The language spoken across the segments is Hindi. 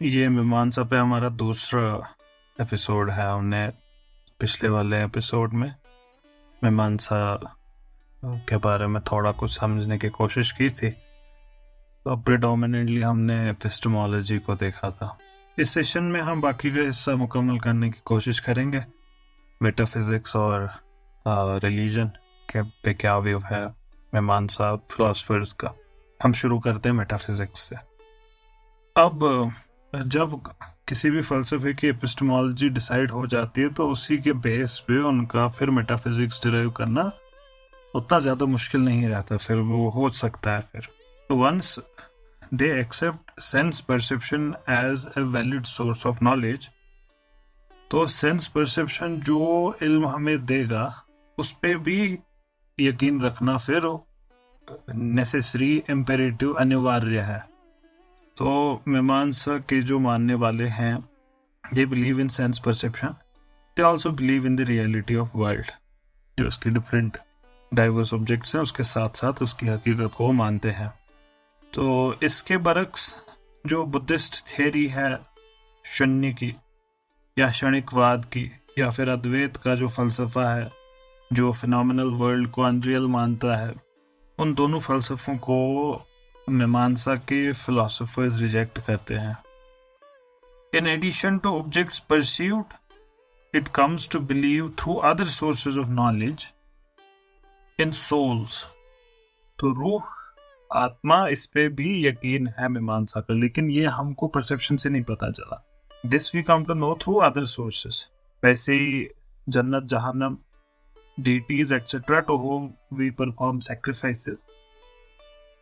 ये मीमांसा पे हमारा दूसरा एपिसोड है। हमने पिछले वाले एपिसोड में मीमांसा के बारे में थोड़ा कुछ समझने की कोशिश की थी, तो प्रिडोमिनेंटली हमने एपिस्टेमोलॉजी को देखा था। इस सेशन में हम बाकी का हिस्सा मुकम्मल करने की कोशिश करेंगे। मेटाफिजिक्स और रिलीजन के पे क्या व्यू है मीमांसा फिलोसफर्स का। हम शुरू करते हैं मेटाफिजिक्स से। अब जब किसी भी फलसफे की एपिस्टेमोलॉजी डिसाइड हो जाती है तो उसी के बेस पे उनका फिर मेटाफिजिक्स डिराइव करना उतना ज़्यादा मुश्किल नहीं रहता, फिर वो हो सकता है। फिर once they accept sense perception as a valid source of knowledge, तो सेंस परसेप्शन जो इल्म हमें देगा उस पे भी यकीन रखना फिर नेसेसरी इम्पेरेटिव अनिवार्य है। तो मीमांसा के जो मानने वाले हैं, they believe in sense perception, they also believe in the reality of world. जो उसके डिफरेंट डाइवर्स ऑब्जेक्ट्स हैं उसके साथ साथ उसकी हकीकत को मानते हैं। तो इसके बरक्स जो बुद्धिस्ट थियरी है शून्य की या क्षणिकवाद की, या फिर अद्वैत का जो फलसफा है जो फिनोमिनल वर्ल्ड को अनरियल मानता है, उन दोनों फलसफों को मीमांसा के फिलोसोफर्स रिजेक्ट करते हैं। In addition to objects perceived, it comes to believe through other sources of knowledge in souls. तो रूह, आत्मा, इस पे भी यकीन है मीमांसा का, लेकिन ये हमको परसेप्शन से नहीं पता चला। This we come to know through other sources. वैसे ही जन्नत, जहन्नम, deities etc. to whom we perform sacrifices,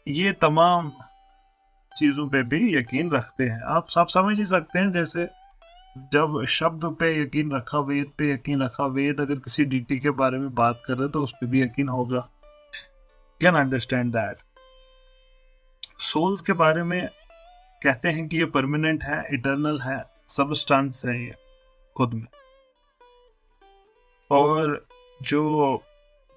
ये तमाम चीजों पे भी यकीन रखते हैं। आप सब समझ ही सकते हैं, जैसे जब शब्द पे यकीन रखा, वेद पे यकीन रखा, वेद अगर किसी डीटी के बारे में बात कर रहे तो उस पर भी यकीन होगा। Can understand that. सोल्स के बारे में कहते हैं कि ये परमानेंट है, इटर्नल है, सबस्टांस है ये खुद में। और जो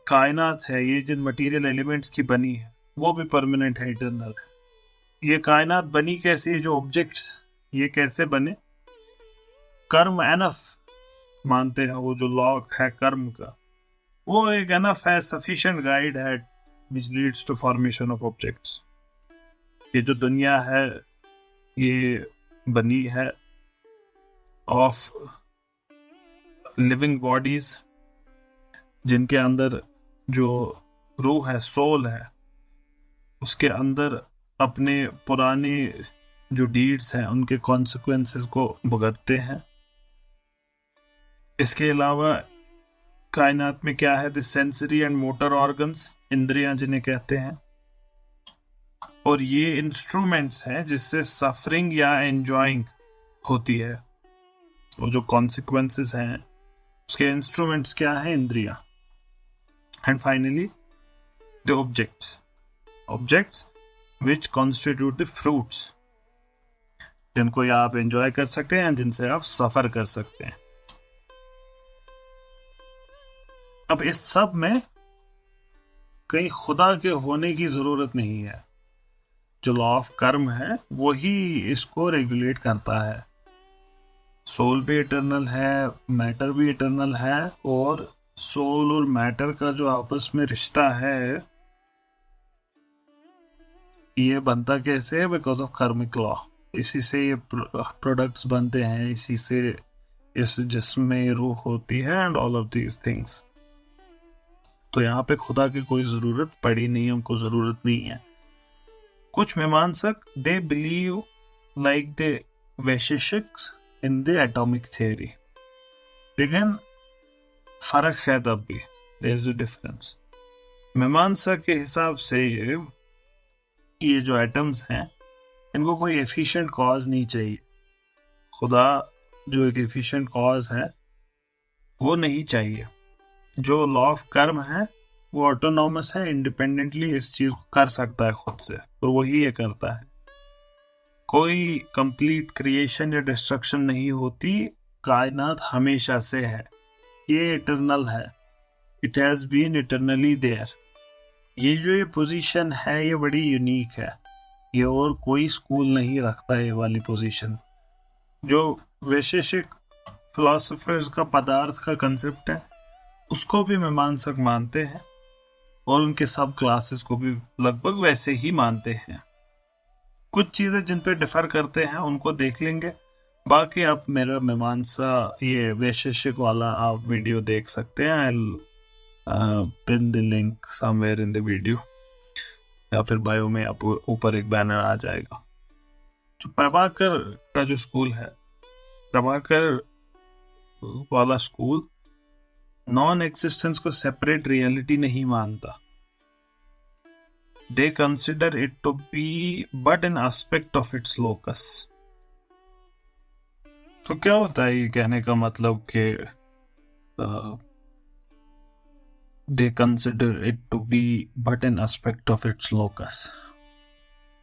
कायनात है, ये जिन मटेरियल एलिमेंट्स की बनी है, वो भी परमानेंट है, इटर्नल है। ये कायनात बनी कैसी है, जो ऑब्जेक्ट्स ये कैसे बने, कर्म एनफ मानते हैं। वो जो लॉ है कर्म का, वो एक एनफ है, सफिशिएंट गाइड है which leads to formation of objects. ये जो दुनिया है ये बनी है ऑफ लिविंग बॉडीज, जिनके अंदर जो रूह है, सोल है, उसके अंदर अपने पुराने जो डीड्स हैं उनके कॉन्सिक्वेंसेस को भुगतते हैं। इसके अलावा कायनात में क्या है, the sensory and motor organs, इंद्रियां जिन्हें कहते हैं, और ये इंस्ट्रूमेंट्स हैं जिससे सफरिंग या एंजॉइंग होती है। वो जो कॉन्सिक्वेंसेस हैं उसके इंस्ट्रूमेंट्स क्या है, इंद्रियां। And finally, the objects which constitute the fruits, जिनको या आप एंजॉय कर सकते हैं, जिनसे आप सफर कर सकते हैं। अब इस सब में कहीं खुदा के होने की जरूरत नहीं है। जो लॉ ऑफ कर्म है वही इसको रेगुलेट करता है। सोल भी इटर्नल है, मैटर भी इटर्नल है, और सोल और मैटर का जो आपस में रिश्ता है ये बनता कैसे है, बिकॉज ऑफ कर्मिक लॉ। इसी से ये प्रोडक्ट्स बनते हैं, इसी से इस जिस्म में रूह होती है, and all of these things. तो यहाँ पे खुदा की कोई जरूरत पड़ी नहीं, हमको जरूरत नहीं है। कुछ Mimamsaka they believe like the Vaisheshikas in the atomic theory, लेकिन फर्क है, तब भी देयर इज अ डिफरेंस। मीमांसा के हिसाब से ये जो एटम्स हैं इनको कोई एफिशिएंट कॉज नहीं चाहिए। खुदा जो एक एफिशिएंट कॉज है वो नहीं चाहिए। जो लॉ ऑफ कर्म है वो ऑटोनॉमस है, इंडिपेंडेंटली इस चीज को कर सकता है खुद से, और वही ये करता है। कोई कंप्लीट क्रिएशन या डिस्ट्रक्शन नहीं होती, कायनात हमेशा से है, ये इटर्नल है, it has been eternally there. ये जो ये पोजीशन है ये बड़ी यूनिक है, ये और कोई स्कूल नहीं रखता ये वाली पोजीशन। जो वैशेषिक फिलोसोफर्स का पदार्थ का कंसेप्ट है उसको भी मीमांसक मानते हैं और उनके सब क्लासेस को भी लगभग वैसे ही मानते हैं। कुछ चीजें जिन पे डिफर करते हैं उनको देख लेंगे, बाकी आप मेरा मीमांसा ये वैशेषिक वाला आप वीडियो देख सकते हैं। I pin the link somewhere in the video या फिर बायो में आप ऊपर एक बैनर आ जाएगा। जो प्रभाकर का जो स्कूल है, प्रभाकर वाला स्कूल नॉन एग्जिस्टेंस को सेपरेट रियलिटी नहीं मानता। They consider it to be but an aspect of its locus. तो क्या होता है ये कहने का मतलब कि they consider it to be but an aspect of its locus?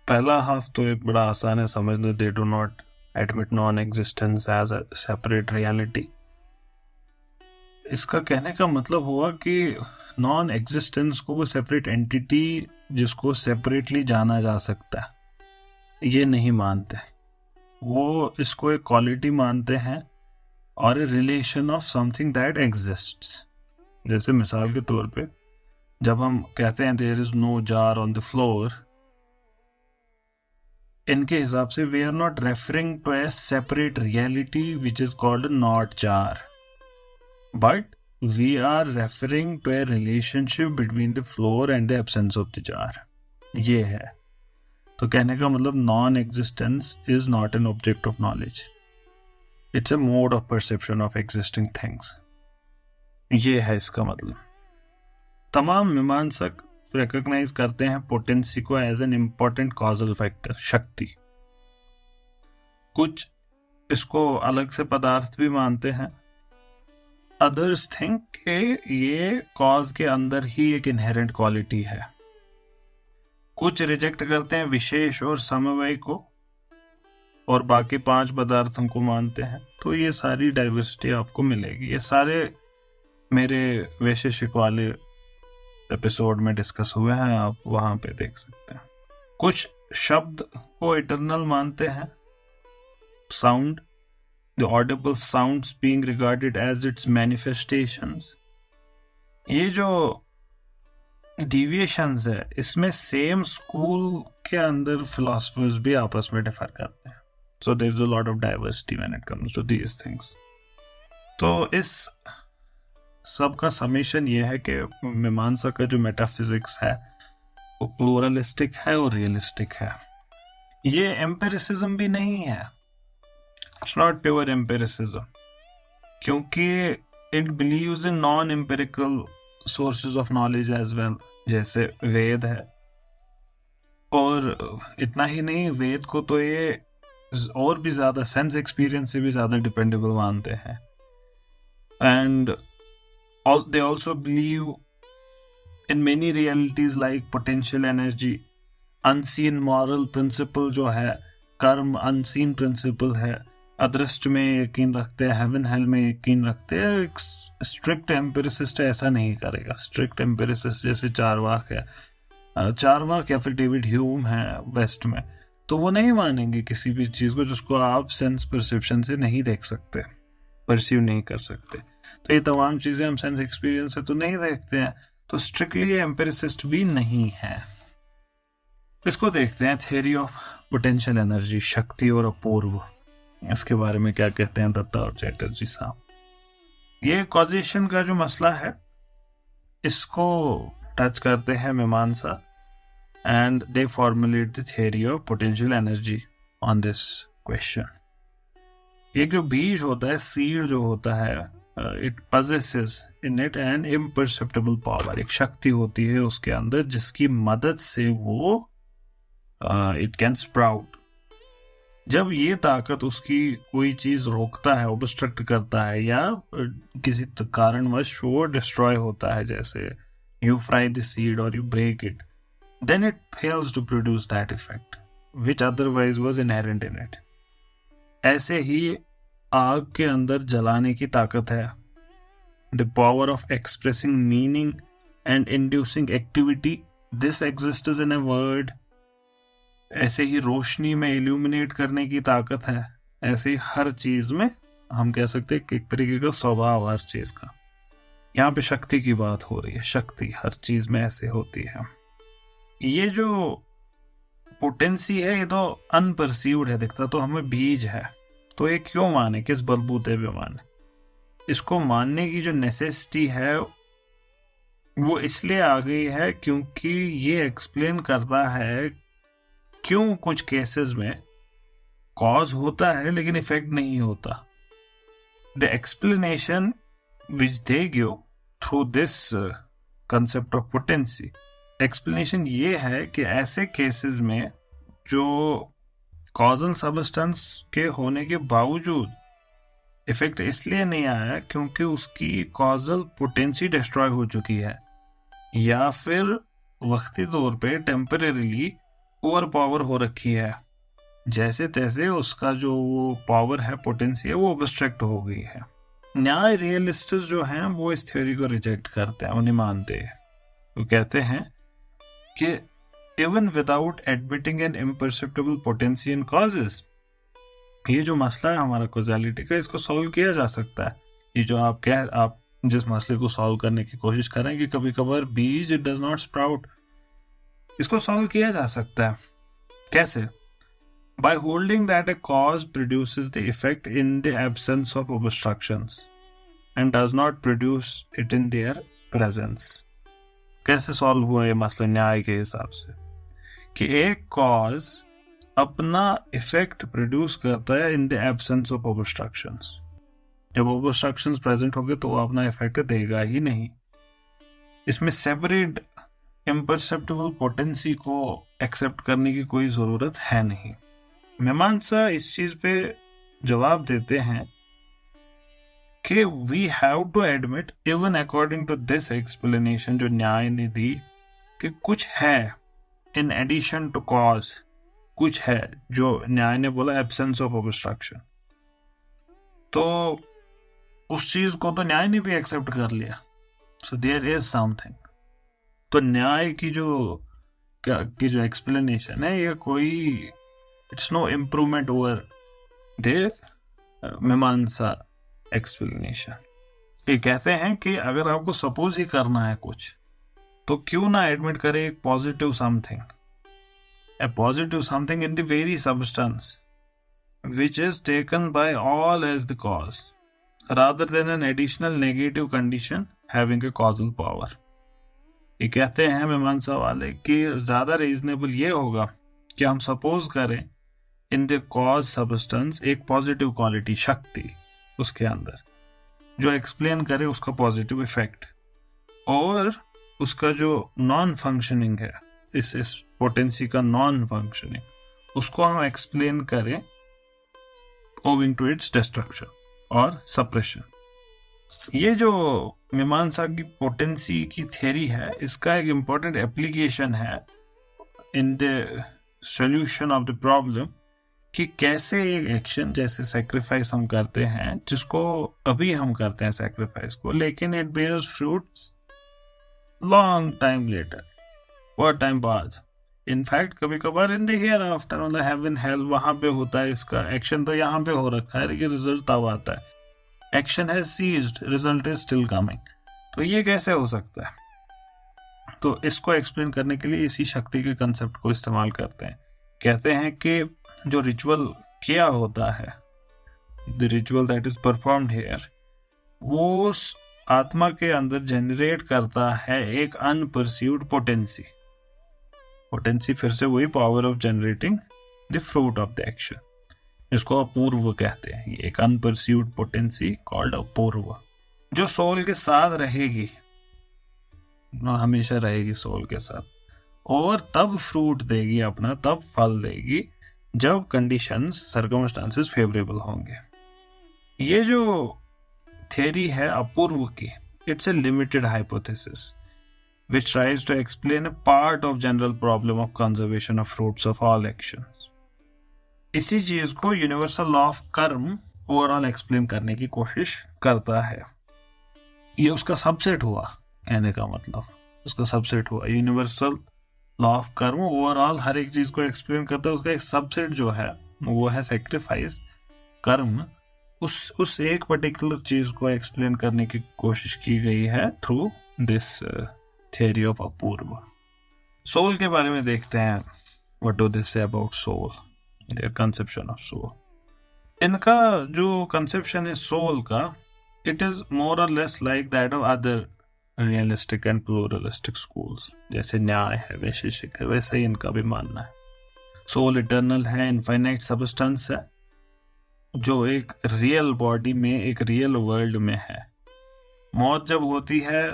पहला हाफ तो एक बड़ा आसान है समझना, they do not admit non-existence as a separate reality. इसका कहने का मतलब हुआ कि नॉन एग्जिस्टेंस को वो सेपरेट एंटिटी जिसको सेपरेटली जाना जा सकता है ये नहीं मानते। वो इसको एक क्वालिटी मानते हैं और a relation of something that exists. जैसे मिसाल के तौर पे जब हम कहते हैं there is no jar on the floor, इनके हिसाब से we are not referring to a separate reality which is called not jar, but we are referring to a relationship between the floor and the absence of the jar. ये है। तो कहने का मतलब non existence is not an object of knowledge, it's a mode of perception of existing things. ये है इसका मतलब। तमाम मीमांसक रिकॉग्नाइज करते हैं पोटेंसी को as an important causal factor, शक्ति। कुछ इसको अलग से पदार्थ भी मानते हैं। अदर्स थिंक कि ये कॉज के अंदर ही एक इनहेरेंट क्वालिटी है। कुछ रिजेक्ट करते हैं विशेष और समवाय को और बाकी 5 पदार्थों को मानते हैं। तो ये सारी डाइवर्सिटी आपको मिलेगी। ये सारे मेरे वैशेषिक वाले एपिसोड में डिस्कस हुए हैं, आप वहां पे देख सकते हैं। कुछ शब्द को इटरनल मानते हैं, sound, the audible sounds being regarded as its manifestations. ये जो deviations है इसमें सेम स्कूल के अंदर philosophers भी आपस में डिफर करते हैं। So there is a lot of diversity when it comes to these things. तो इस सब का समेशन ये है कि मीमांसा का जो मेटाफिजिक्स है वो प्लूरलिस्टिक है और रियलिस्टिक है। ये एम्पिरिसिज्म भी नहीं है, It's not pure empiricism, क्योंकि it believes in non-empirical sources of knowledge as well, जैसे वेद है। और इतना ही नहीं, वेद को तो ये और भी ज्यादा सेंस एक्सपीरियंस से भी ज्यादा डिपेंडेबल मानते हैं। And they also believe in many realities like potential energy, unseen moral principle जो है, कर्म unseen principle है, अदृष्ट में यकीन रखते हैं, हेवन हेल में यकीन रखते हैं। एक स्ट्रिक्ट एम्पिरिसिस्ट ऐसा नहीं करेगा। स्ट्रिक्ट एम्पिरिसिस्ट जैसे चारवाक है, चारवाक या फिर डेविड ह्यूम है वेस्ट में, तो वो नहीं मानेंगे किसी भी चीज को जिसको आप सेंस परसेप्शन से नहीं देख सकते, परसीव नहीं कर सकते। तो ये तमाम चीजें हम सेंस एक्सपीरियंस से तो नहीं देखते हैं, तो स्ट्रिक्टली एम्पिरिसिस्ट भी नहीं है। इसको देखते हैं थ्योरी ऑफ पोटेंशियल एनर्जी, शक्ति और अपूर्व। इसके बारे में क्या कहते हैं दत्ता और चैटर्जी साहब। ये कॉजेशन का जो मसला है इसको टच करते हैं Mimamsa, and they formulate the theory of potential energy on this question. एक जो बीज होता है, सीड जो होता है, it possesses in it an imperceptible power. एक शक्ति होती है उसके अंदर जिसकी मदद से वो इट कैन स्प्राउट। जब ये ताकत उसकी कोई चीज रोकता है, ऑब्स्ट्रक्ट करता है, या किसी कारणवश वो डिस्ट्रॉय होता है, जैसे यू फ्राई द सीड और you break it, then it fails to produce that effect which otherwise was inherent in it. ऐसे ही आग के अंदर जलाने की ताकत है, the power of expressing meaning and inducing activity, this exists in a word. ऐसे ही रोशनी में इल्यूमिनेट करने की ताकत है, ऐसे ही हर चीज में हम कह सकते हैं कि एक तरीके का स्वभाव हर चीज का। यहाँ पे शक्ति की बात हो रही है, शक्ति हर चीज में ऐसे होती है। ये जो पोटेंसी है ये तो अनपरसीव्ड है, दिखता तो हमें बीज है, तो ये क्यों माने, किस बलबूते पे माने? इसको मानने की जो नेसेसिटी है वो इसलिए आ गई है क्योंकि ये एक्सप्लेन करता है क्यों कुछ केसेस में कॉज होता है लेकिन इफेक्ट नहीं होता। The explanation which they give through this concept of potency, explanation ये है कि ऐसे केसेस में जो कॉजल सबस्टेंस के होने के बावजूद इफेक्ट इसलिए नहीं आया क्योंकि उसकी कॉजल पोटेंसी डिस्ट्रॉय हो चुकी है, या फिर वक्ती तौर पे टेम्परेरीली ओवर पावर हो रखी है, जैसे तैसे उसका जो वो पावर है, पोटेंसी है, वो ऑब्स्ट्रैक्ट हो गई है। न्याय रियलिस्ट्स जो हैं वो इस थ्योरी को रिजेक्ट करते हैं, उन्हें मानते हैं। वो कहते हैं कि even without admitting an imperceptible potency in causes, ये जो मसला है हमारा कॉजेलिटी का, इसको सॉल्व किया जा सकता है। ये जो आप जिस मसले को सॉल्व करने की कोशिश करें कि कभी कभार बीज इट डज नॉट स्प्राउट, इसको सॉल्व किया जा सकता है। कैसे? by holding that a cause produces the effect in the absence of obstructions and does not produce it in their presence। कैसे सॉल्व हुआ ये मसला न्याय के हिसाब से? कि एक कॉज अपना इफेक्ट प्रोड्यूस करता है in the absence of obstructions. जब ऑब्स्ट्रक्शंस प्रेजेंट होंगे तो वो अपना इफेक्ट देगा ही नहीं। इसमें सेपरेट इम्परसेप्टिबल पोटेंसी को एक्सेप्ट करने की कोई जरूरत है नहीं। मीमांसा इस चीज पे जवाब देते हैं कि we have to admit even according to this explanation जो न्याय ने दी कि कुछ है इन एडिशन टू कॉज, कुछ है जो न्याय ने बोला एब्सेंस ऑफ ऑब्स्ट्रक्शन, तो उस चीज को तो न्याय ने भी एक्सेप्ट कर लिया। So there is something. तो न्याय की जो एक्सप्लेनेशन है ये कोई it's no improvement over their Mimamsa explanation. ये कहते हैं कि अगर आपको सपोज ही करना है कुछ, तो क्यों ना एडमिट करे एक positive something, a positive something in the very substance which is taken by all as the cause rather than an additional negative condition having a causal power। ये कहते हैं मीमांसा वाले कि ज्यादा रीजनेबल ये होगा कि हम सपोज करें इन द कॉज सबस्टेंस एक पॉजिटिव क्वालिटी, शक्ति उसके अंदर जो एक्सप्लेन करे उसका पॉजिटिव इफेक्ट, और उसका जो नॉन फंक्शनिंग है, इस पोटेंसी का नॉन फंक्शनिंग, उसको हम एक्सप्लेन करें ओविंग टू इट्स डिस्ट्रक्शन और सप्रेशन। ये जो मीमांसा की पोटेंसी की थ्योरी है, इसका एक इम्पोर्टेंट एप्लीकेशन है in the solution of the problem कि कैसे एक एक्शन जैसे सेक्रीफाइस हम करते हैं, जिसको अभी हम करते हैं सेक्रीफाइस को, लेकिन it bears fruits long time later, बहुत टाइम बाद। इनफैक्ट कभी कभार in the hereafter, on the heaven hell, वहां पे होता है इसका एक्शन, तो यहाँ पे हो रखा है लेकिन रिजल्ट तब आता है। Action has ceased, result is still coming. तो ये कैसे हो सकता है? तो इसको एक्सप्लेन करने के लिए इसी शक्ति के कंसेप्ट को इस्तेमाल करते हैं। कहते हैं कि जो रिचुअल किया होता है, the ritual that is performed here, वो उस आत्मा के अंदर जनरेट करता है एक अनपरसीव्ड पोटेंसी। पोटेंसी फिर से वही power of generating the fruit of the action, इसको अपूर्व कहते हैं। ये एक अनपरसीव्ड पोटेंसी कॉल्ड अपूर्व, जो सोल के साथ रहेगी, हमेशा रहेगी सोल के साथ, और तब फ्रूट देगी अपना, तब फल देगी जब कंडीशंस, सर्कमस्टांसेस फेवरेबल होंगे। ये जो थ्योरी है अपूर्व की, it's a limited hypothesis which tries to explain a part of general problem of conservation of fruits of all actions। इसी चीज को यूनिवर्सल लॉ ऑफ कर्म ओवरऑल एक्सप्लेन करने की कोशिश करता है। ये उसका सबसेट हुआ, कहने का मतलब उसका सबसेट हुआ। यूनिवर्सल लॉ ऑफ कर्म ओवरऑल हर एक चीज को एक्सप्लेन करता है, उसका एक सबसेट जो है वो है सेक्रीफाइस, कर्म, उस एक पर्टिकुलर चीज को एक्सप्लेन करने की कोशिश की गई है through this theory of apurva. Soul के बारे में देखते हैं, what do they say about soul, their conception of soul. इनका जो कंसेप्शन है सोल का, इट इज मोर और less like that of other realistic and pluralistic schools. जैसे न्याय है, वैशेषिक है, वैसे ही इनका भी मानना है। सोल इटर्नल है, इनफाइनाइट सबस्टेंस है, जो एक रियल बॉडी में, एक रियल वर्ल्ड में है। मौत जब होती है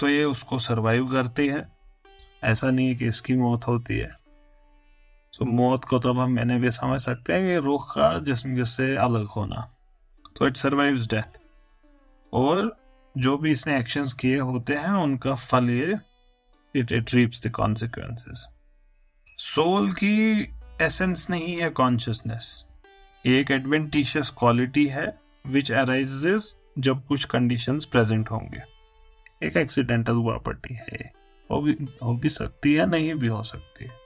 तो ये उसको सरवाइव करती है, ऐसा नहीं है कि इसकी मौत होती है। तो मौत को तब हम मैंने भी समझ सकते हैं कि रूह का जिस्म से अलग होना, तो इट सर्वाइव्स डेथ। और जो भी इसने एक्शंस किए होते हैं उनका फल ये it reaps the consequences. Soul की एसेंस नहीं है कॉन्शियसनेस, ये एक एडवेंटिशियस क्वालिटी है विच अराइजेस जब कुछ कंडीशंस प्रेजेंट होंगे। एक एक्सीडेंटल प्रॉपर्टी है, हो भी सकती है, नहीं भी हो सकती है।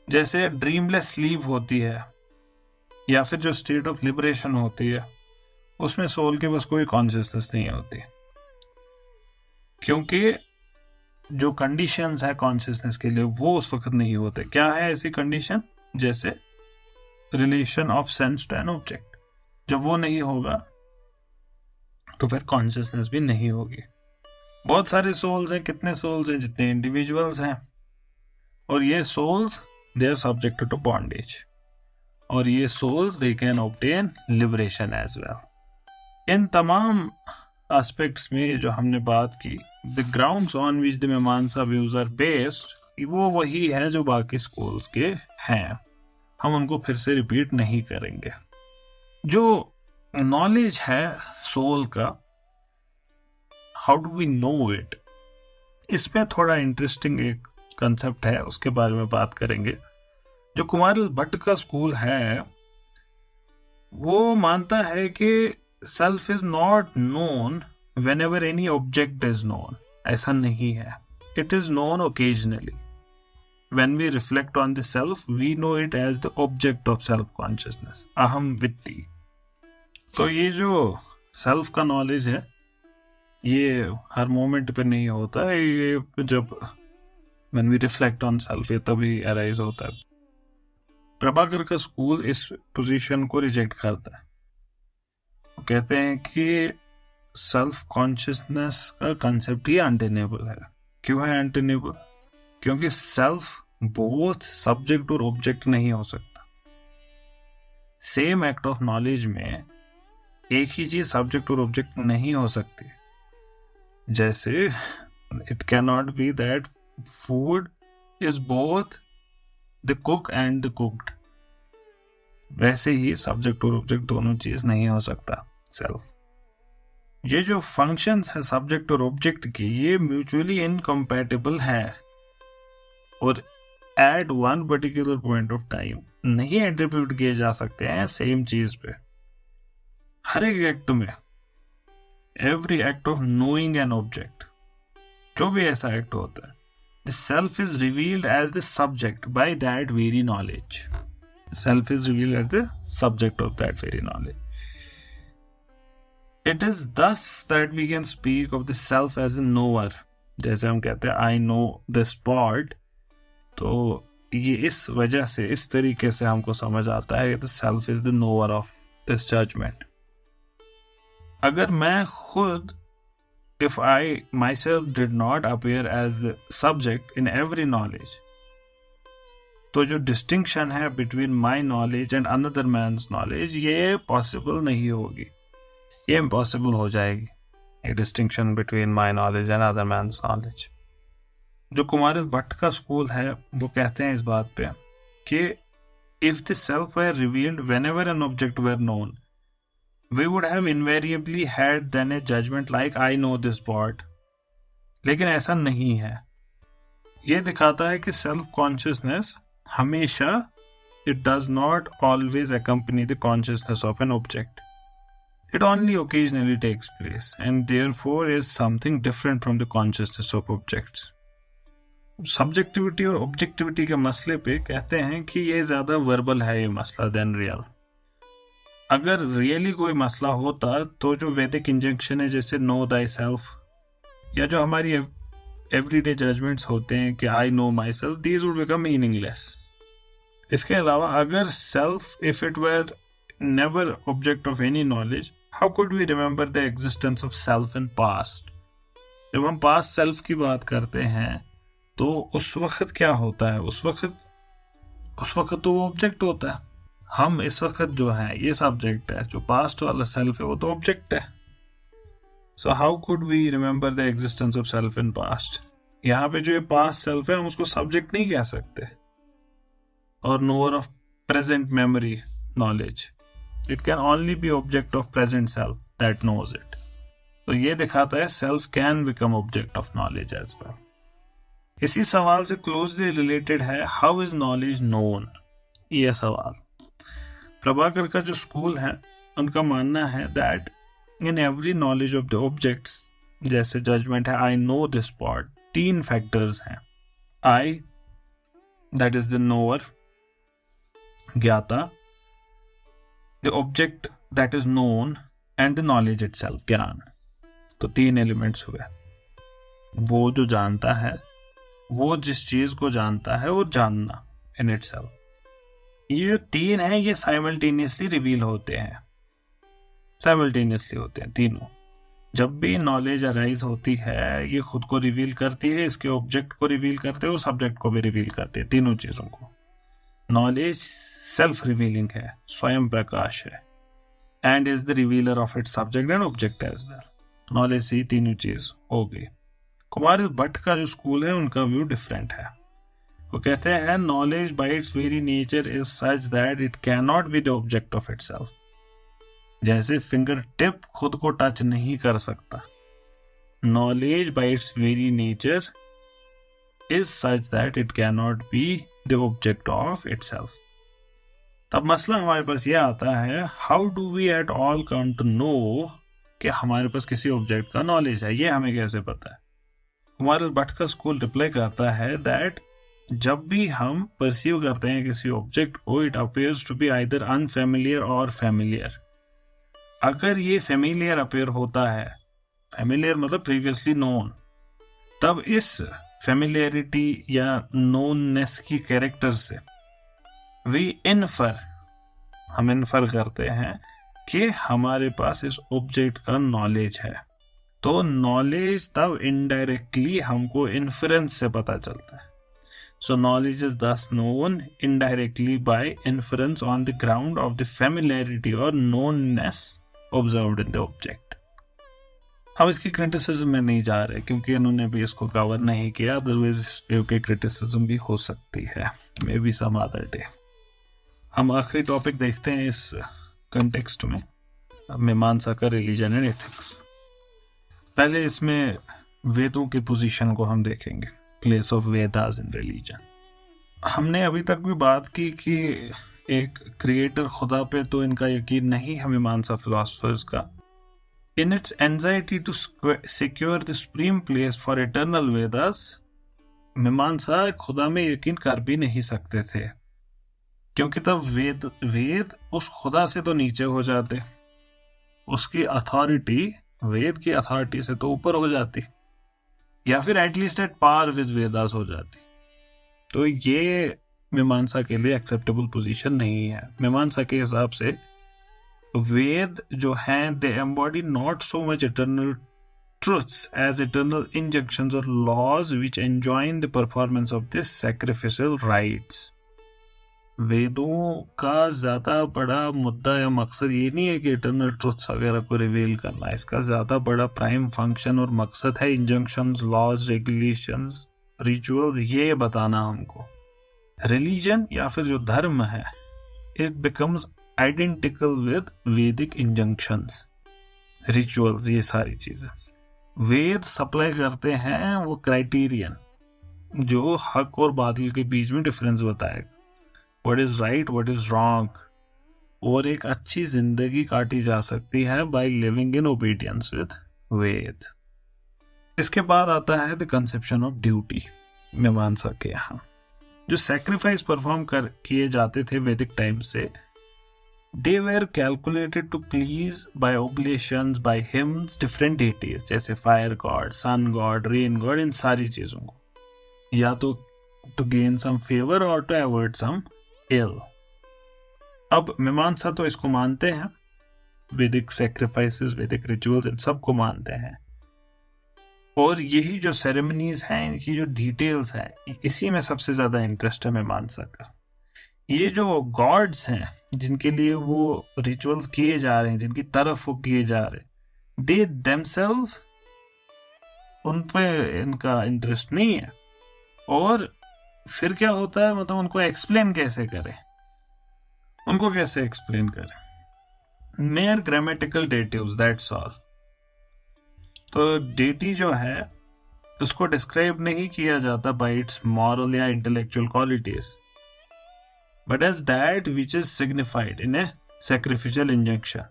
जैसे ड्रीमलेस स्लीप होती है या फिर जो स्टेट ऑफ लिबरेशन होती है, उसमें सोल के बस कोई कॉन्शियसनेस नहीं होती, क्योंकि जो कंडीशंस है कॉन्शियसनेस के लिए वो उस वक्त नहीं होते। क्या है ऐसी कंडीशन? जैसे relation of sense to an object, जब वो नहीं होगा तो फिर कॉन्शियसनेस भी नहीं होगी। बहुत सारे सोल्स हैं, कितने सोल्स हैं? जितने इंडिविजुअल्स हैं। और ये souls they are subjected to bondage, और ये souls they can obtain liberation as well. इन तमाम एस्पेक्ट्स में जो हमने बात की, the grounds on which the Mimamsa views are based, वो वही है जो बाकी स्कूल्स के हैं। हम उनको फिर से रिपीट नहीं करेंगे। जो नॉलेज है सोल का, how do we know it, इसमें थोड़ा इंटरेस्टिंग एक कंसेप्ट है, उसके बारे में बात करेंगे। जो कुमारिल भट्ट का स्कूल है वो मानता है कि self is not known whenever any object is known. ऐसा नहीं है, it is known occasionally. When we reflect on the self, we know it as the object of self-consciousness, aham vitti. तो ये जो सेल्फ का नॉलेज है ये हर मोमेंट पे नहीं होता है, ये जब when we reflect on self ये तभी अराइज होता है। प्रभाकर का स्कूल इस पोजीशन को रिजेक्ट करता है, कहते हैं कि सेल्फ कॉन्शियसनेस का कंसेप्ट ही अनटेनेबल है। क्यों है अनटेनेबल? क्योंकि सेल्फ बोथ सब्जेक्ट और ऑब्जेक्ट नहीं हो सकता। सेम एक्ट ऑफ नॉलेज में एक ही चीज सब्जेक्ट और ऑब्जेक्ट नहीं हो सकती। जैसे it can not B that food is both the cook and the cooked, वैसे ही सब्जेक्ट और ऑब्जेक्ट दोनों चीज नहीं हो सकता सेल्फ। ये जो फंक्शंस है सब्जेक्ट और ऑब्जेक्ट की, ये म्यूचुअली इनकम्पैटिबल है और at one particular point of time नहीं एट्रीब्यूट किए जा सकते हैं सेम चीज पे। हर एक एक्ट में, every act of knowing an object, जो भी ऐसा एक्ट होता है, the self is revealed as the subject by that very knowledge. Self is revealed as the subject of that very knowledge. It is thus that we can speak of the self as a knower. जैसे हम कहते हैं I know this sport, तो ये इस वजह से, इस तरीके से हमको समझ आता है कि the self is the knower of this judgment. अगर मैं खुद, if I myself did not appear as the subject in every knowledge, तो जो distinction है between my knowledge and another man's knowledge, ये possible नहीं होगी, ये इम्पॉसिबल हो जाएगी, एक distinction between my knowledge and other man's knowledge. जो कुमारिल भट्ट का स्कूल है वो कहते हैं इस बात पे कि if the self were revealed whenever an object were known, we would have invariably had then a judgment like I know this pot. लेकिन ऐसा नहीं है। ये दिखाता है कि सेल्फ कॉन्शियसनेस हमेशा, it does not always accompany the consciousness of an object. It only occasionally takes place and therefore is something different from the consciousness of objects. Subjectivity और ऑब्जेक्टिविटी के मसले पे कहते हैं कि ये ज्यादा वर्बल है ये मसला देन रियल। अगर रियली कोई मसला होता तो जो वैदिक इंजंक्शन है जैसे नो दाई सेल्फ, या जो हमारी एवरीडे जजमेंट्स होते हैं कि I know my self, these would become meaningless. इसके अलावा अगर self if it were never object of any knowledge, how could we remember the existence of self in past. जब हम पास्ट सेल्फ की बात करते हैं तो उस वक्त क्या होता है, उस वक्त तो वो ऑब्जेक्ट होता है। हम इस वक्त जो है ये सब्जेक्ट है, जो पास्ट वाला सेल्फ है वो तो ऑब्जेक्ट है। So how could we remember the existence of self in past. यहाँ पे जो ये पास्ट सेल्फ है हम उसको सब्जेक्ट नहीं कह सकते, और knower of present memory knowledge, it can only be object of present self that knows it. तो ये दिखाता है self can become object of knowledge as well. इसी सवाल से क्लोजली रिलेटेड है हाउ इज नॉलेज नोन। यह सवाल प्रभाकर का जो स्कूल है उनका मानना है that in every knowledge of the objects, जैसे जजमेंट है आई नो दिस पॉट, 3 फैक्टर्स हैं। आई दैट इज द नोअर, ज्ञाता, the object that is known, and the knowledge itself, ज्ञान। तो 3 एलिमेंट्स हुए। वो जो जानता है, वो जिस चीज को जानता है वो जानना इन इटसेल्फ। ये जो 3 हैं ये साइमल्टेनियसली रिवील होते हैं, साइमल्टेनियसली होते हैं तीनों। जब भी नॉलेज अराइज होती है ये खुद को रिवील करती है, इसके ऑब्जेक्ट को रिवील करते हैं और सब्जेक्ट को भी रिवील करते हैं, तीनों चीजों को। नॉलेज सेल्फ रिवीलिंग है, स्वयं प्रकाश है, and is the revealer of its subject and object as well. Knowledge से तीनों चीज हो गई। कुमार भट्ट का जो स्कूल है उनका व्यू डिफरेंट है। वो कहते हैं knowledge by its very nature is such that it can not be the object of itself. जैसे फिंगर टिप खुद को टच नहीं कर सकता, knowledge by its very nature is such that it can not be the object of itself. तब मसला हमारे पास यह आता है, how do we at all come to know कि हमारे पास किसी ऑब्जेक्ट का नॉलेज है, ये हमें कैसे पता है। कुमार भट्ट का स्कूल रिप्लाई करता है दैट जब भी हम परसीव करते हैं किसी ऑब्जेक्ट को, it appears to be either unfamiliar और फेमिलियर। अगर ये फेमिलियर अपीयर होता है, फेमिलियर मतलब प्रीवियसली नोन, तब इस फेमिलियरिटी या नोननेस की कैरेक्टर से हम इन्फर करते हैं कि हमारे पास इस ऑब्जेक्ट का नॉलेज है। तो नॉलेज तब इनडायरेक्टली हमको इन्फरेंस से पता चलता है। सो नॉलेज इज दस known indirectly bye inference on the ground of the familiarity और नोननेस ऑब्जर्व्ड इन द ऑब्जेक्ट। हम इसकी क्रिटिसिज्म में नहीं जा रहे क्योंकि इन्होंने भी इसको कवर नहीं किया, अदरवाइज इस व्यू की क्रिटिसिज्म भी हो सकती है, maybe some other day. हम आखिरी टॉपिक देखते हैं इस कंटेक्स्ट में, मीमांसा का रिलीजन एंड एथिक्स। पहले इसमें वेदों की पोजीशन को हम देखेंगे, place of Vedas in religion. हमने अभी तक भी बात की कि एक क्रिएटर खुदा पे तो इनका यकीन नहीं है मीमांसा फिलोसफर्स का। In its anxiety to secure the supreme place for eternal Vedas, Mimamsa खुदा में यकीन कर भी नहीं सकते थे, क्योंकि तब वेद उस खुदा से तो नीचे हो जाते, उसकी अथॉरिटी वेद की अथॉरिटी से तो ऊपर हो जाती, या फिर at least at par with Vedas हो जाती। तो ये मीमांसा के लिए एक्सेप्टेबल पोजीशन नहीं है। मीमांसा के हिसाब से वेद जो हैं they embody not so much eternal truths as eternal injunctions और laws which enjoin the performance of this sacrificial rites. वेदों का ज्यादा बड़ा मुद्दा या मकसद ये नहीं है कि इटर्नल ट्रुथ्स वगैरह को रिवील करना, इसका ज्यादा बड़ा प्राइम फंक्शन और मकसद है इंजंक्शंस, लॉज, रेगुलेशंस, रिचुअल्स, ये बताना हमको। रिलीजन या फिर जो धर्म है, इट बिकम्स आइडेंटिकल विद वैदिक इंजंक्शंस, रिचुअल्स, ये सारी चीजें वेद सप्लाई करते हैं वो क्राइटेरियन जो हक और बातिल के बीच में डिफरेंस बताएगा, what is right, what is wrong, और एक अच्छी जिंदगी काटी जा सकती है by living in obedience with Veda. इसके बाद आता है द कंसेप्शन ऑफ ड्यूटी। मीमांसा के यहाँ जो सैक्रिफाइस परफॉर्म किए जाते थे वैदिक टाइम से, They were calculated to please by oblations, by hymns, different deities जैसे fire god, sun god, rain god, इन सारी चीजों को या तो to gain some favor or to avoid some ill. अब मीमांसा तो इसको मानते हैं, वैदिक सैक्रिफाइसेस, वैदिक रिचुअल्स, इन सबको मानते हैं, और यही जो सेरेमनीज हैं, इनकी जो डिटेल्स हैं, इसी में सबसे ज्यादा इंटरेस्ट है मीमांसा का. ये जो गॉड्स हैं जिनके लिए वो रिचुअल्स किए जा रहे हैं, जिनकी तरफ वो किए जा रहे हैं, दे देमसेल्व्स, उन पे इनका इंटरेस्ट नहीं है. और फिर क्या होता है, मतलब उनको एक्सप्लेन कैसे करें, उनको कैसे एक्सप्लेन करें? Mere grammatical datives, that's all. तो डेटी जो है उसको डिस्क्राइब नहीं किया जाता बाय इट्स मॉरल या intellectual qualities, but as that which is signified in a sacrificial injection.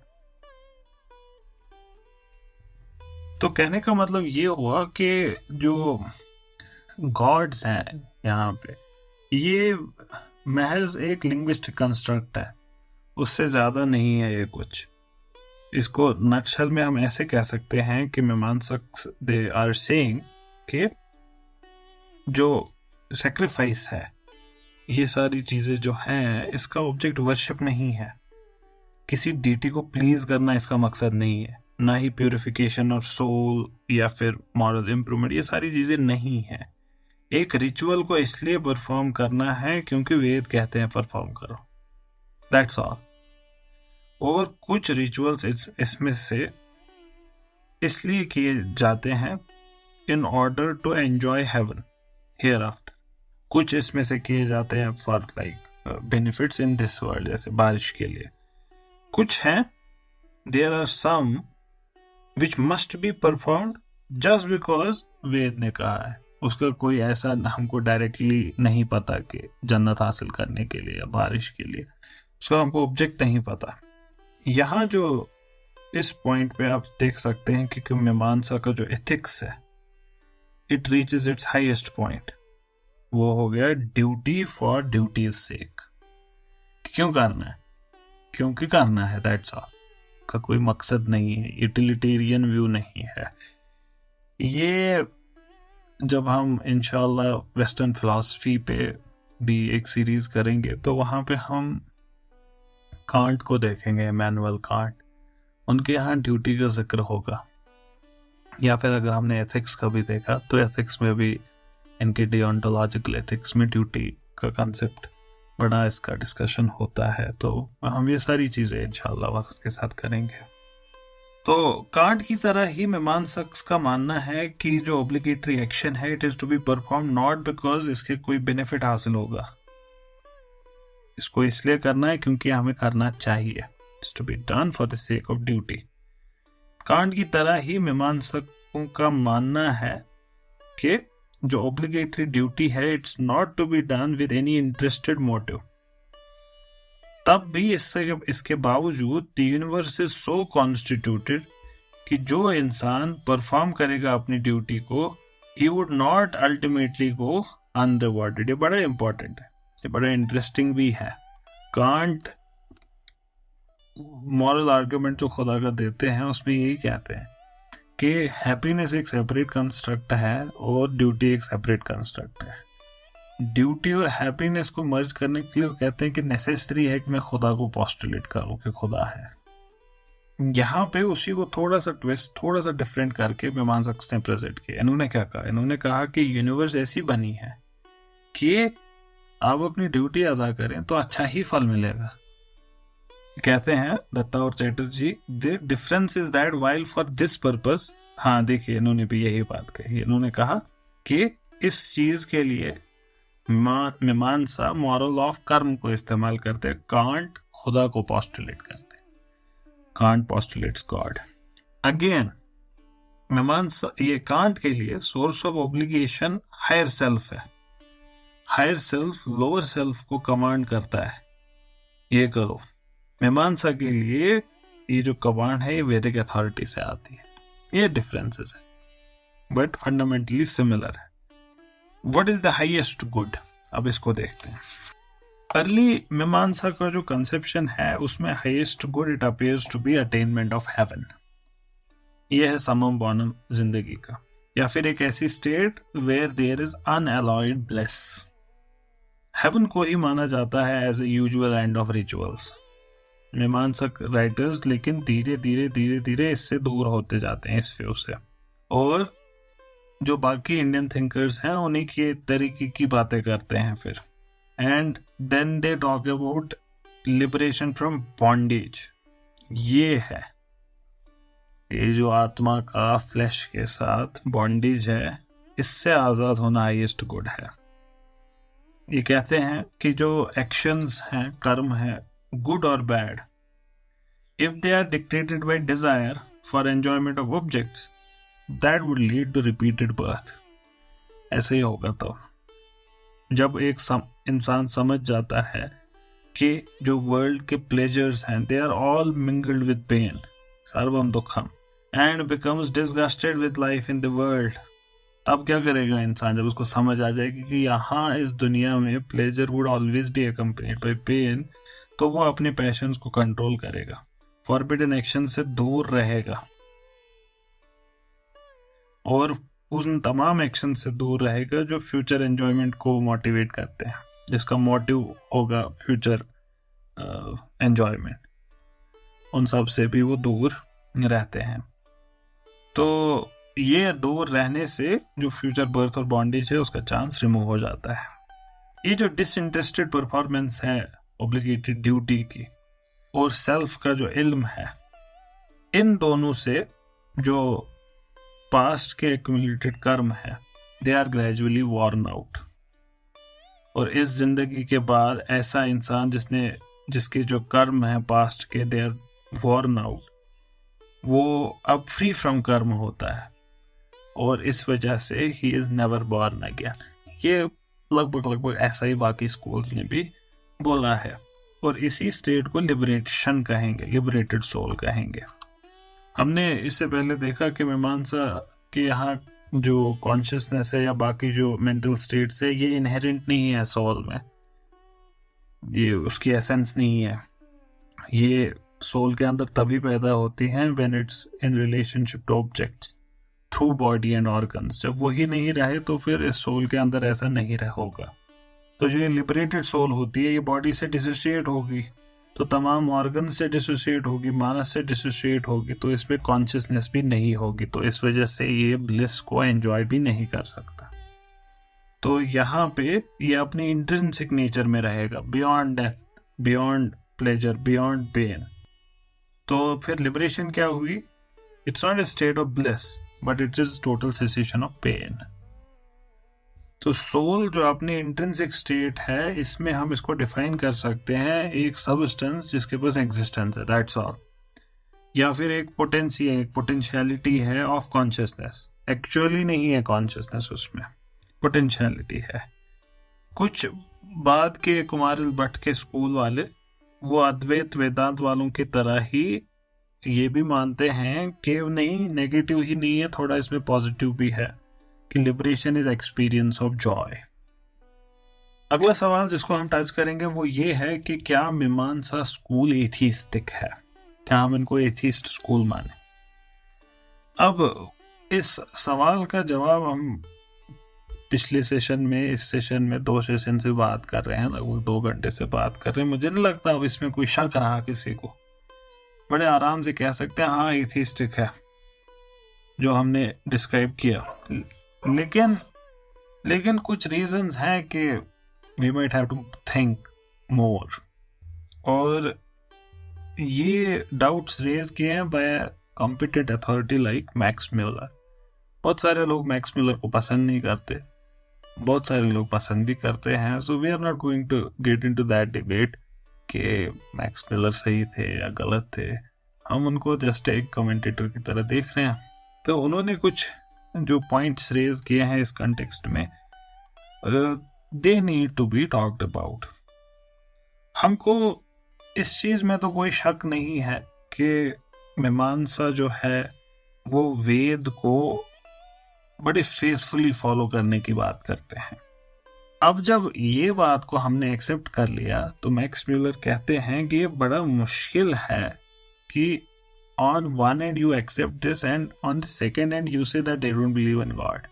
तो कहने का मतलब ये हुआ कि जो गॉड्स हैं यहाँ पे, ये महज एक लिंग्विस्टिक कंस्ट्रक्ट है, उससे ज्यादा नहीं है ये कुछ. इसको नटशल में हम ऐसे कह सकते हैं कि मीमांसक दे आर सेइंग कि जो सैक्रिफाइस है, ये सारी चीजें जो हैं, इसका ऑब्जेक्ट वर्शिप नहीं है, किसी डीटी को प्लीज करना इसका मकसद नहीं है, ना ही प्यूरिफिकेशन और सोल या फिर मॉरल इंप्रूवमेंट, ये सारी चीजें नहीं है. एक रिचुअल को इसलिए परफॉर्म करना है क्योंकि वेद कहते हैं परफॉर्म करो, दैट्स ऑल. और कुछ रिचुअल्स इसमें से इसलिए किए जाते हैं in order to enjoy heaven hereafter. कुछ इसमें से किए जाते हैं for like benefits in this world, जैसे बारिश के लिए. कुछ हैं, there are some which must be performed just because Veda ने कहा है. उसका कोई ऐसा हमको डायरेक्टली नहीं पता कि जन्नत हासिल करने के लिए या बारिश के लिए, उसका हमको ऑब्जेक्ट नहीं पता. यहाँ जो इस पॉइंट पे आप देख सकते हैं कि मीमांसा का जो एथिक्स है, it reaches it's highest point. वो हो गया ड्यूटी फॉर ड्यूटीज सेक. क्यों करना है? क्योंकि करना है, दैट्स ऑल. का कोई मकसद नहीं है, यूटिलिटेरियन व्यू नहीं है. ये जब हम इंशाल्लाह वेस्टर्न फिलॉसफी पे भी एक सीरीज करेंगे तो वहां पे हम कांट को देखेंगे, इमैनुअल कांट. उनके यहाँ ड्यूटी का जिक्र होगा. या फिर अगर हमने एथिक्स का भी देखा तो एथिक्स में भी इनके डिओंटोलॉजिकल एथिक्स में ड्यूटी का कंसेप्ट बड़ा इसका डिस्कशन होता है. तो हम ये सारी चीजें इंशाल्लाह वक्त के साथ करेंगे. तो कांट की तरह ही मीमांसक का मानना है कि जो ऑब्लिगेटरी एक्शन है, it is to be perform not because इसके कोई बेनिफिट हासिल होगा, इसको इसलिए करना है क्योंकि हमें करना चाहिए. It's to be done for the sake of duty. Kant की तरह ही मीमांसकों का मानना है कि जो ऑब्लिगेटरी ड्यूटी है, it's not to be done with any interested motive. तब भी इसके बावजूद the universe is so constituted कि जो इंसान परफॉर्म करेगा अपनी ड्यूटी को, he would not ultimately go unrewarded. ये बड़ा इंपॉर्टेंट है, ये बड़ा इंटरेस्टिंग भी है. कांट मॉरल आर्गुमेंट जो खुदा का देते हैं उसमें यही कहते हैं कि हैप्पीनेस एक सेपरेट कंस्ट्रक्ट है और ड्यूटी एक सेपरेट कंस्ट्रक्ट है. ड्यूटी और हैप्पीनेस को मर्ज करने के लिए वो कहते हैं कि नेसेसरी है कि मैं खुदा को पोस्टुलेट करूं कि खुदा है. यहाँ पे उसी को थोड़ा सा ट्विस्ट, थोड़ा सा डिफरेंट करके मीमांसक ने प्रेजेंट किया. इन्होंने क्या कहा? इन्होंने कहा कि यूनिवर्स ऐसी बनी है कि आप अपनी ड्यूटी अदा करें तो अच्छा ही फल मिलेगा. कहते हैं दत्ता और Chatterjee, the difference is that while for this purpose. हाँ देखिए, इन्होंने भी यही बात कही. इन्होंने कहा कि इस चीज के लिए मीमांसा मॉरल ऑफ कर्म को इस्तेमाल करते, कांट खुदा को पोस्टुलेट करते. Can't postulates God. अगेन मीमांसा, ये कांट के लिए source of obligation higher self है. हायर सेल्फ लोअर सेल्फ को कमांड करता है, ये करो. मीमांसा के लिए ये जो कमांड है ये वैदिक अथॉरिटी से आती है. ये डिफरेंसेस है बट फंडामेंटली सिमिलर है. What is the highest good? अब इसको देखते हैं. अर्ली मीमांसा का जो कंसेप्शन है उसमें highest good it appears to be attainment of heaven. यह है समम बॉनम जिंदगी का, या फिर एक ऐसी state where there is unalloyed bliss. Heaven को ही माना जाता है as a usual end of rituals. Mimamsaka writers लेकिन धीरे धीरे इससे दूर होते जाते हैं इस व्यू से, और जो बाकी इंडियन थिंकर्स हैं उन्हीं के तरीके की बातें करते हैं फिर। And then they talk about liberation from bondage. ये है ये जो आत्मा का फ्लैश के साथ बॉन्डेज है, इससे आजाद होना हाईएस्ट गुड है। ये कहते हैं कि जो एक्शंस हैं, कर्म है, गुड और bad, if they are dictated by desire for enjoyment of objects, that would lead to repeated birth. ऐसे ही होगा तो जब एक इंसान समझ जाता है कि जो वर्ल्ड के प्लेजर्स हैं they are all mingled with pain, सर्वम दुखम, and becomes disgusted with life in the world, तब क्या करेगा इंसान? जब उसको समझ आ जाएगी कि यहाँ इस दुनिया में pleasure would always be accompanied by pain, तो वो अपने पैशंस को कंट्रोल करेगा, फॉरबिडन एक्शन से दूर रहेगा और उन तमाम एक्शन से दूर रहेगा जो फ्यूचर एंजॉयमेंट को मोटिवेट करते हैं, जिसका मोटिव होगा फ्यूचर एंजॉयमेंट। उन सब से भी वो दूर रहते हैं। तो ये दूर रहने से जो फ्यूचर बर्थ और बॉन्डेज है उसका चांस रिमूव हो जाता है। ये जो डिसइंटरेस्टेड परफॉर्मेंस है ऑब्लिगेटेड ड्यूटी की और सेल्फ का जो इल्म है, इन दोनों से जो पास्ट के एक्यूमुलेटेड कर्म है they are gradually worn out. और इस जिंदगी के बाद ऐसा इंसान जिसके जो कर्म है पास्ट के दे आर वॉर्न आउट, वो अब फ्री फ्रॉम कर्म होता है और इस वजह से he is never born again. ये लगभग ऐसा ही बाकी स्कूल्स ने भी बोला है, और इसी स्टेट को लिबरेशन कहेंगे, लिबरेटेड सोल कहेंगे। हमने इससे पहले देखा कि मीमांसा के यहाँ जो कॉन्शियसनेस है या बाकी जो मेंटल स्टेट्स है ये इनहेरेंट नहीं है सोल में, ये उसकी एसेंस नहीं है। ये सोल के अंदर तभी पैदा होती हैं when it's in relationship two objects through body and organs. जब वही नहीं रहे तो फिर इस सोल के अंदर ऐसा नहीं रह होगा। तो जो ये लिबरेटेड सोल होती है ये बॉडी से डिसोसिएट होगी, तो तमाम ऑर्गन से डिसोसिएट होगी, मानस से डिसोसिएट होगी, तो इसमें कॉन्शियसनेस भी नहीं होगी, तो इस वजह से ये ब्लिस को एंजॉय भी नहीं कर सकता। तो यहाँ पे ये अपनी इंट्रिंसिक नेचर में रहेगा, beyond death, beyond pleasure, beyond pain. तो फिर लिबरेशन क्या हुई? It's not a state of bliss but it is total cessation of pain. तो सोल जो अपनी इंट्रिंसिक स्टेट है, इसमें हम इसको डिफाइन कर सकते हैं एक सबस्टेंस जिसके पास एग्जिस्टेंस है, दैट्स ऑल, या फिर एक पोटेंसी है, एक पोटेंशियलिटी है ऑफ कॉन्शियसनेस। एक्चुअली नहीं है कॉन्शियसनेस, उसमें पोटेंशियलिटी है। कुछ बाद के कुमारिल भट्ट के स्कूल वाले वो अद्वैत वेदांत वालों की तरह ही ये भी मानते हैं कि नहीं, नेगेटिव ही नहीं है, थोड़ा इसमें पॉजिटिव भी है, कि liberation is experience of Joy. अगला सवाल जिसको हम टच करेंगे वो ये है कि क्या मीमांसा स्कूल एथिस्टिक है? क्या हम इनको एथिस्ट स्कूल माने? अब इस सवाल का जवाब हम पिछले सेशन में, इस सेशन में 2 सेशन से बात कर रहे हैं, लगभग 2 घंटे से बात कर रहे हैं। मुझे नहीं लगता अब इसमें कोई शक रहा किसी को, बड़े आराम से कह सकते हैं हाँ एथिस्टिक है जो हमने डिस्क्राइब किया। लेकिन कुछ रीजंस हैं कि we might have to think more, और ये डाउट्स रेज किए हैं by competent authority like Max Muller. बहुत सारे लोग मैक्स मिलर को पसंद नहीं करते, बहुत सारे लोग पसंद भी करते हैं। So we are not going to get into that debate कि मैक्स मिलर सही थे या गलत थे। हम उनको जस्ट एक कमेंटेटर की तरह देख रहे हैं। तो उन्होंने कुछ जो पॉइंट्स रेज किए हैं इस कंटेक्स्ट में, they need to be talked about. हमको इस चीज में तो कोई शक नहीं है कि मीमांसा जो है वो वेद को बड़े फेथफुली फॉलो करने की बात करते हैं। अब जब ये बात को हमने एक्सेप्ट कर लिया तो मैक्स म्यूलर कहते हैं कि ये बड़ा मुश्किल है कि on one end you accept this and on the second end you say that they don't believe in God.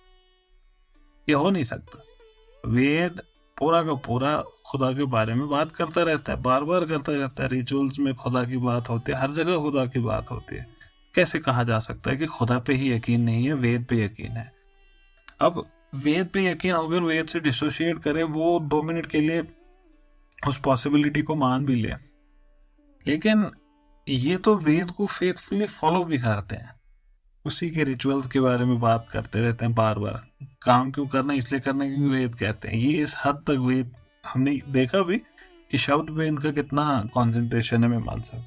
ये हो नहीं सकता। वेद पूरा का पूरा खुदा के बारे में बात करता रहता है, बार बार करता रहता है। रिचुअल्स में खुदा की बात होती है, हर जगह खुदा की बात होती है। कैसे कहा जा सकता है कि खुदा पे ही यकीन नहीं है, वेद पे यकीन है? अब वेद पे यकीन अगर वेद से डिसोशिएट करे, वो 2 मिनट के लिए उस पॉसिबिलिटी को मान भी ले, लेकिन ये तो वेद को फेथफुली फॉलो भी करते हैं, उसी के रिचुअल्स के बारे में बात करते रहते हैं बार बार। काम क्यों करना, इसलिए करना क्योंकि वेद कहते हैं। ये इस हद तक वेद हमने देखा भी कि शब्द में इनका कितना कॉन्सेंट्रेशन है मीमांसा का।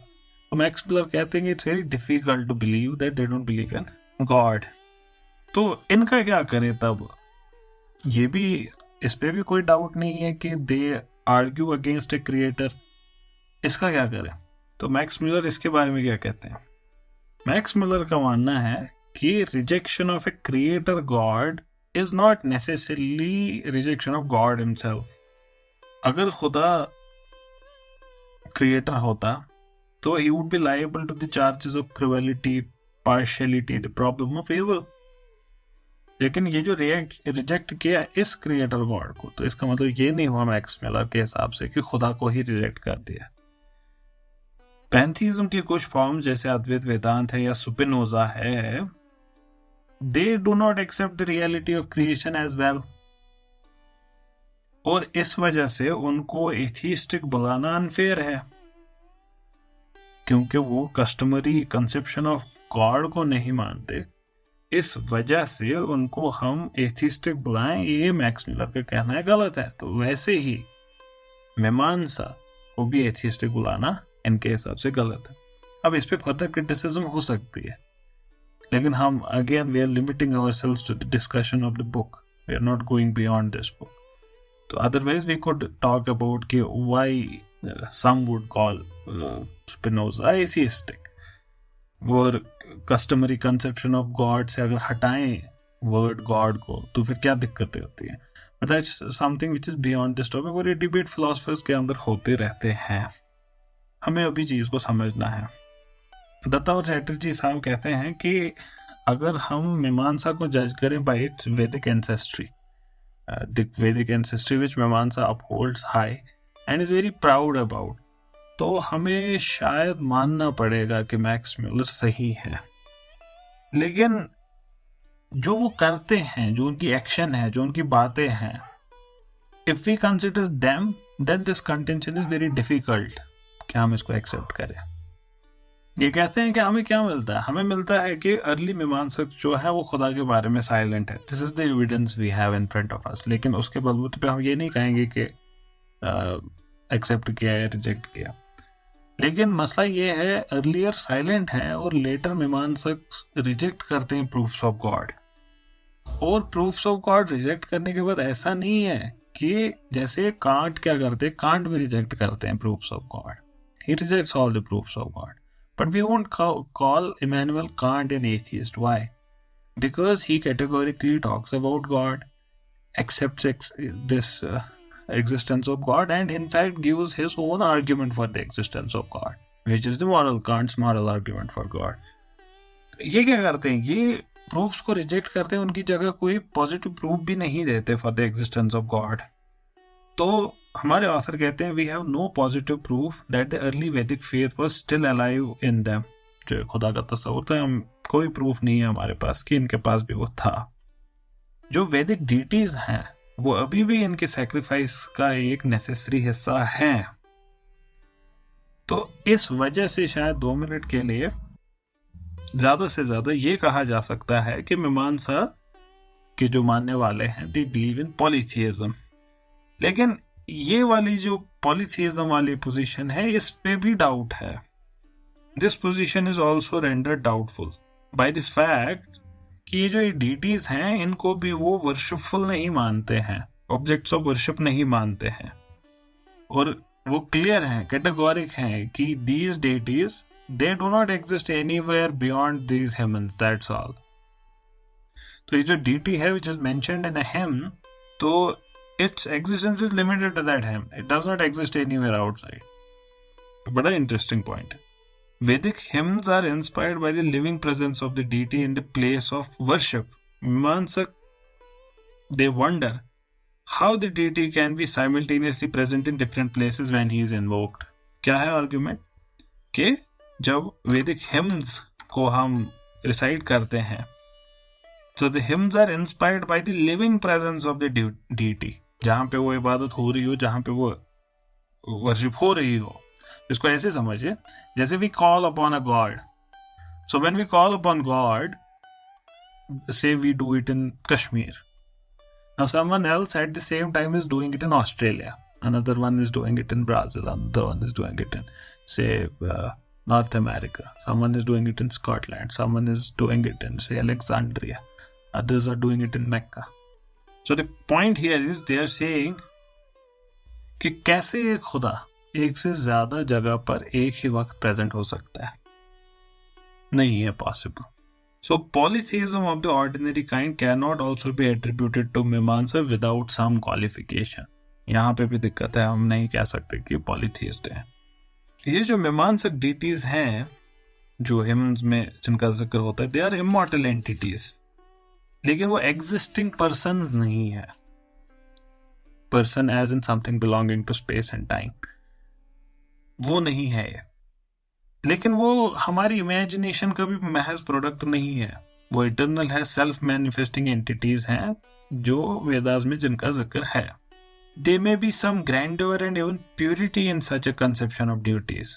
तो मैक्स म्यूलर कहते हैं कि it's very difficult to believe that they don't believe in God. तो इनका क्या करें तब? ये भी, इस पे भी कोई डाउट नहीं है कि दे आर्ग्यू अगेंस्ट ए क्रिएटर। इसका क्या करें? तो मैक्स म्यूलर इसके बारे में क्या कहते हैं? मैक्स म्यूलर का मानना है कि rejection of a creator God is not necessarily rejection of God himself. अगर खुदा क्रिएटर होता तो he would be liable to the charges of cruelty, partiality, the problem of evil. लेकिन ये जो रिजेक्ट किया इस क्रिएटर गॉड को, तो इसका मतलब ये नहीं हुआ मैक्स म्यूलर के हिसाब से कि खुदा को ही रिजेक्ट कर दिया। पैंथीज्म की कुछ फॉर्म जैसे अद्वैत वेदांत है या सुपिनोजा है, they do not accept the reality of creation as well, और इस वजह से उनको एथिस्टिक बुलाना अनफेयर है, क्योंकि वो कस्टमरी कंसेप्शन ऑफ गॉड को नहीं मानते। इस वजह से उनको हम एथिस्टिक बुलाएं, ये मैक्स म्यूलर का कहना है गलत है। तो वैसे ही मीमांसा को भी एथिस्टिक बुलाना इनके हिसाब से गलत है। अब इस पे फर्दर क्रिटिसिज्म हो सकती है, लेकिन हम again we are limiting ourselves to the discussion of the book, we are not going beyond this book. तो otherwise we could talk about कि why some would call Spinoza atheistic, और कस्टमरी कंसेप्शन ऑफ गॉड से अगर हटाएं वर्ड गॉड को तो फिर क्या दिक्कतें होती हैं। But that's something which is beyond this topic, और ये डिबेट फिलोसफर्स के अंदर होते रहते हैं। हमें अभी चीज को समझना है। दत्ता चैटर्जी साहब कहते हैं कि अगर हम मीमांसा को जज करें बाय इट्स वैदिक एंसेस्ट्री, द वैदिक एंसेस्ट्री व्हिच मीमांसा upholds high and is very proud about, तो हमें शायद मानना पड़ेगा कि मैक्स म्यूलर सही है। लेकिन जो वो करते हैं, जो उनकी एक्शन है, जो उनकी बातें हैं, if we consider them then this contention is very difficult कि हम इसको एक्सेप्ट करें। ये कहते हैं कि हमें क्या मिलता है? हमें मिलता है कि अर्ली मीमांसक जो है वो खुदा के बारे में साइलेंट है। This is the evidence we have in front of us. लेकिन उसके बलबूते पे हम ये नहीं कहेंगे कि एक्सेप्ट किया या रिजेक्ट किया। लेकिन मसला ये है, अर्लियर साइलेंट है और लेटर मीमांसक रिजेक्ट करते हैं प्रूफ्स ऑफ गॉड। और प्रूफ्स ऑफ गॉड रिजेक्ट करने के बाद ऐसा नहीं है कि जैसे कांट क्या करते हैं, कांट भी रिजेक्ट करते हैं proofs of God. He rejects all the proofs of God, but we won't call Immanuel Kant an atheist. Why? Because he categorically talks about God, accepts this existence of God, and in fact gives his own argument for the existence of God, which is the Kant's moral argument for God. ये क्या करते हैं? ये प्रूफ्स को रिजेक्ट करते हैं, उनकी जगह कोई पॉजिटिव प्रूफ भी नहीं देते for the existence of God. तो हमारे ऑथर कहते हैं we have no positive proof that the early Vedic faith was still alive in them. जो खुदा का तस्वुर था, हम कोई प्रूफ नहीं है हमारे पास कि इनके पास भी वो था। जो वैदिक डीटीज हैं वो अभी भी इनके सैक्रिफाइस का एक नेसेसरी हिस्सा है। तो इस वजह से शायद 2 मिनट के लिए ज्यादा से ज्यादा ये कहा जा सकता है कि मीमांसा के जो मानने वाले हैं दे बिलीव इन पॉलीथियज्म। लेकिन ये वाली जो पॉलीथियज्म वाली पोजीशन है, इस पे भी डाउट है। This position is also rendered doubtful by this fact कि ये जो डीटीज हैं इनको भी वो वर्शिपफुल नहीं मानते हैं, ऑब्जेक्ट्स ऑफ वर्शिप नहीं मानते हैं, और वो क्लियर हैं, कैटेगोरिक हैं कि these deities they do not exist anywhere beyond these hymns, that's all. तो ये जो डीटी है विच इज मेंशन्ड इन अ हेम, तो its existence is limited to that hymn. It does not exist anywhere outside. बड़ा interesting point है. Vedic hymns are inspired by the living presence of the deity in the place of worship. Mimamsak, they wonder how the deity can be simultaneously present in different places when he is invoked. क्या है argument? कि जब Vedic hymns को हम recite करते हैं, so the hymns are inspired by the living presence of the deity. जहाँ पे वो इबादत हो रही हो, जहाँ पे वो worship हो रही हो. इसको ऐसे समझिए, जैसे we call upon a god. So when we call upon God, say we do it in Kashmir. Now someone else at the same time is doing it in Australia. Another one is doing it in Brazil. Another one is doing it in, say, North America. Someone is doing it in Scotland. Someone is doing it in, say, Alexandria. Others are doing it in Mecca. So the point here is they are saying कि कैसे एक खुदा एक से ज्यादा जगह पर एक ही वक्त प्रेजेंट हो सकता है. नहीं है possible. So polytheism of the ordinary kind cannot also be attributed to Mimamsa without some qualification. यहाँ पे भी दिक्कत है, हम नहीं कह सकते कि polytheist है. ये जो मीमांसक deities हैं, जो hymns में जिनका जिक्र होता है, they are immortal entities. लेकिन वो existing persons नहीं है. Person as in something belonging to space and time. वो नहीं है ये. लेकिन वो हमारी इमेजिनेशन का भी महज प्रोडक्ट नहीं है. वो इटर्नल है, सेल्फ मैनिफेस्टिंग एंटिटीज हैं जो वेदास में जिनका जिक्र है. There may be some grandeur and even purity in such a conception of deities.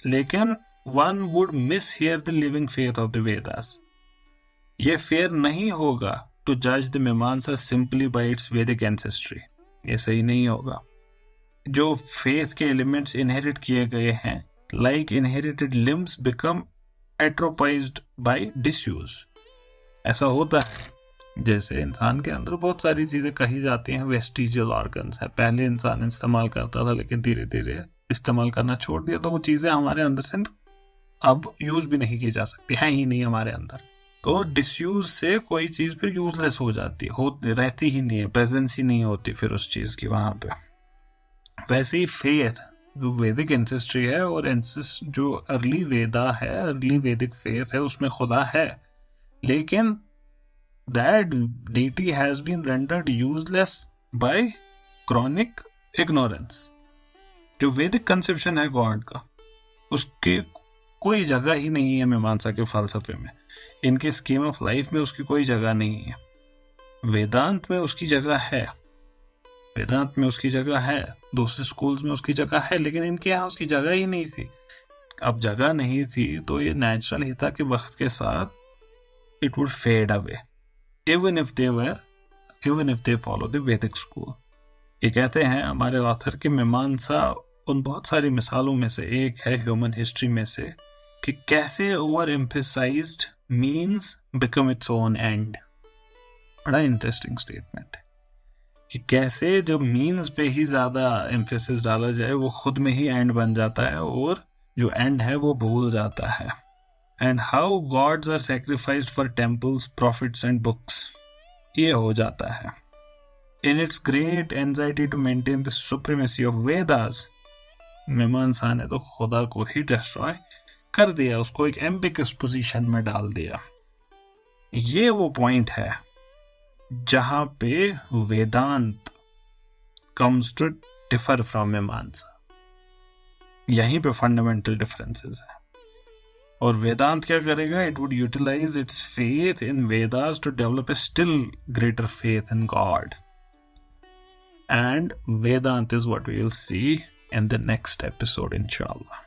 लेकिन one would miss here the living faith of the Vedas. ये फेयर नहीं होगा to judge the Mimamsa simply by its Vedic ancestry. ये सही नहीं होगा. जो फेथ के एलिमेंट्स इनहेरिट किए गए हैं, like inherited limbs become atropized by disuse. ऐसा होता है. जैसे इंसान के अंदर बहुत सारी चीजें कही जाती हैं, वेस्टिजियल ऑर्गन्स है. पहले इंसान इस्तेमाल करता था, लेकिन धीरे धीरे इस्तेमाल करना छोड़ दिया, तो वो चीजें हमारे अंदर से अब यूज भी नहीं की जा सकती, है ही नहीं हमारे अंदर. तो डिसयूज से कोई चीज फिर यूजलेस हो जाती है, रहती ही नहीं है, प्रेजेंस ही नहीं होती फिर उस चीज की वहां पे. वैसे ही फेथ जो वैदिक एंसेस्ट्री है और जो अर्ली वेदा है, अर्ली वैदिक फेथ है, उसमें खुदा है, लेकिन that deity has been rendered useless by chronic ignorance. जो वैदिक कंसेप्शन है गॉड का, उसके कोई जगह ही नहीं है मीमांसा के फलसफे में. इनके स्कीम ऑफ लाइफ में उसकी कोई जगह नहीं है. वेदांत में उसकी जगह है, वेदांत में उसकी जगह है, दूसरे स्कूल्स में उसकी जगह है, लेकिन इनके यहाँ उसकी जगह ही नहीं थी. अब जगह नहीं थी तो ये नेचुरल ही था कि वक्त के साथ it would fade away, even if they follow the Vedic school. ये कहते हैं हमारे ऑथर कि मीमांसा उन बहुत सारी मिसालों में से एक है ह्यूमन हिस्ट्री में से कि कैसे over emphasised means become its own and. बड़ा इंटरेस्टिंग स्टेटमेंट है कि कैसे जब मीन्स पे ही ज्यादा एम्फेसिस डाला जाए वो खुद में ही एंड बन जाता है और जो एंड है वो भूल जाता है. And how gods are sacrificed for temples, profits and books, ये हो जाता है. In its great anxiety to maintain the supremacy of Vedas, Mimamsa ने तो खुदा को ही डिस्ट्रॉय कर दिया, उसको एक एम्बिगस पोजीशन में डाल दिया. ये वो पॉइंट है जहां पे वेदांत कम्स टू डिफर फ्रॉम मीमांसा. यहीं पे फंडामेंटल डिफरेंसेस है. और वेदांत क्या करेगा? It would utilize its faith in Vedas to develop a still greater faith in God. And Vedanta is what we will see in the next episode, inshallah.